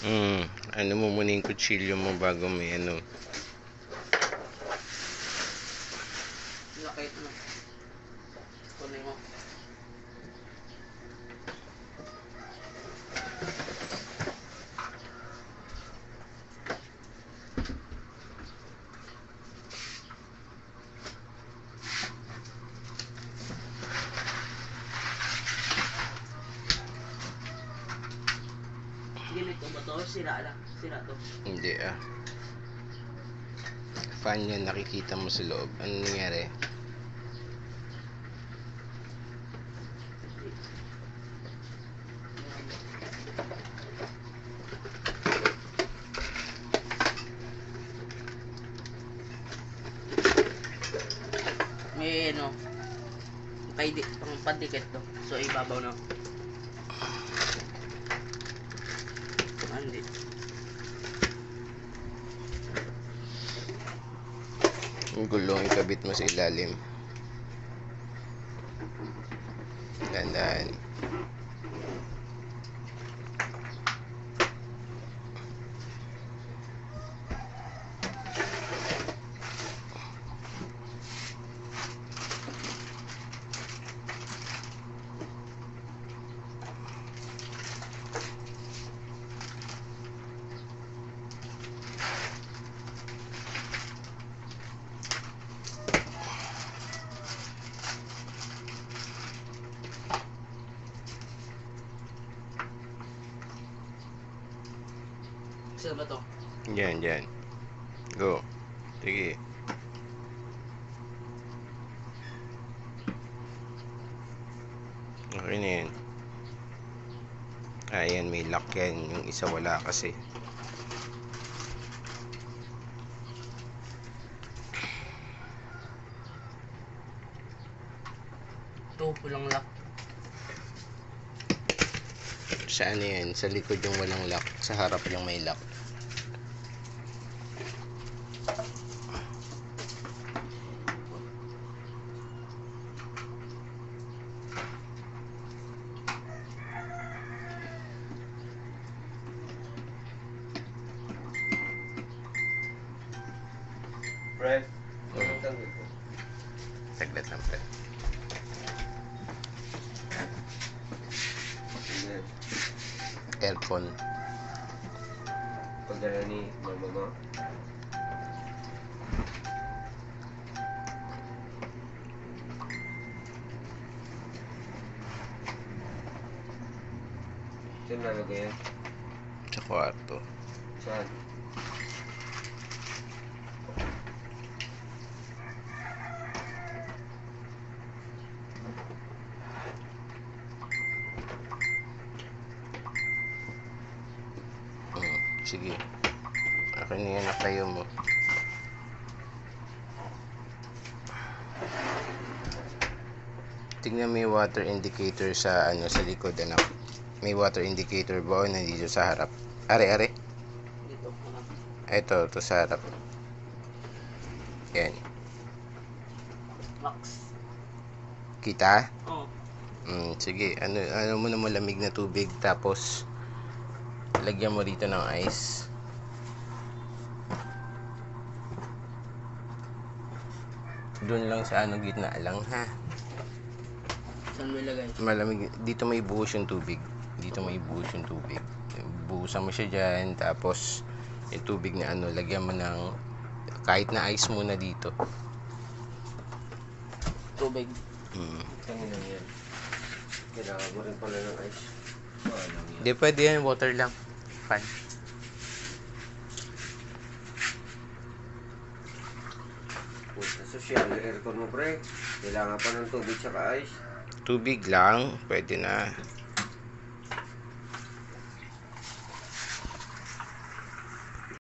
Ano mo muna yung kutsilyo mo bago may ano. Nakait na. Kunin mo. Ginit ko ba to? Sira lang. Sira to. Hindi fan yan, nakikita mo sa loob. Ano nangyari? May ano. Pang pandikit to. So ibabaw na. Hindi. Yung gulong ikabit mo sa ilalim. Dandan. Saan ba to? Yan. Go. Sige. Okay na yan. Ayan, may lock yan. Yung isa wala kasi. Ito, walang lock. Saan yan? Sa likod yung walang lock. Sa harap yung may lock. Pre, anong tawag ito? Saglit lang, pre. Aircon. Pagdala ni mama mo. Saan nalagay yan? Sa kwarto. Saan? Sige. Akin na yan, nakayo mo. Tingnan mo yung water indicator sa sa likod, anak. May water indicator ba o nandito sa harap? Are. Dito. Ito sa harap. Yan. Max. Kita? Oo. Sige. Ano mo na malamig na tubig, tapos lagyan mo dito ng ice. Doon lang sa gitna lang, ha. Saan mo ilagay? Malamig. Dito may buhos yung tubig. Buhusan mo siya dyan, tapos yung tubig na lagyan mo ng kahit na ice muna dito. Tubig. Saan yun yan? Kailangan mo rin pala ng ice. Alam yan. Hindi, pwede yan, water lang. Fan. Puta, social aircon mo, pre. Kailangan pa ng tubig tsaka ice. Tubig lang, pwede na.